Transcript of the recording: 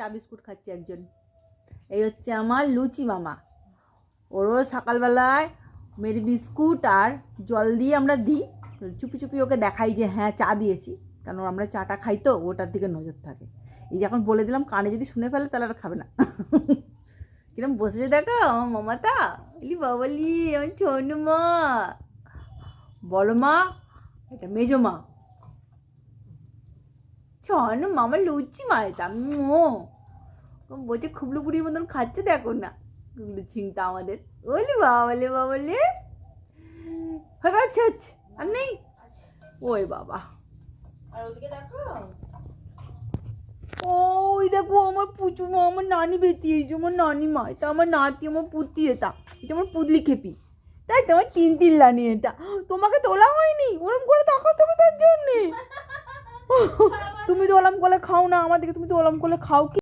চা বিস্কুট খাচ্ছে একজন। এই হচ্ছে আমার লুচি মামা। ওরও সকালবেলায় মেরি বিস্কুট আর জল দিয়ে আমরা দিই, চুপি চুপি ওকে দেখাই যে হ্যাঁ চা দিয়েছি, কারণ আমরা চাটা খাই তো ওটার দিকে নজর থাকে। এই যখন বলে দিলাম কানে যদি শুনে ফেলে তাহলে আর খাবে না। কিরম বসেছে দেখো আমার মামাটা, বলি বাবলি আমার ছোনু মা, বলো মা, এটা মেজো মা, ছোনু মামা লুচি মা, এটা বলছে খুবলু বুড়ির মতন খাচ্ছে দেখো না লুচিংটা আমাদের। বলি বাবলে বাবলে হয়ে গেছে আর নেই। ওই বাবা, আর ওদিকে দেখো, ওই দেখো আমার পুচু মা, আমার নানি বেতিয়েছে, আমার নানি মা, এটা আমার নাতি, আমার পুতি, এটা আমার পুতলি খেপি, তাই তোমার তিন লানি, এটা তোমাকে তোলা হয়নি, ওরম করে তাকাতে হবে তার জন্যে। তুমি তো ওরম করে খাও না আমাদেরকে, তুমি তো ওরম করে খাও কি?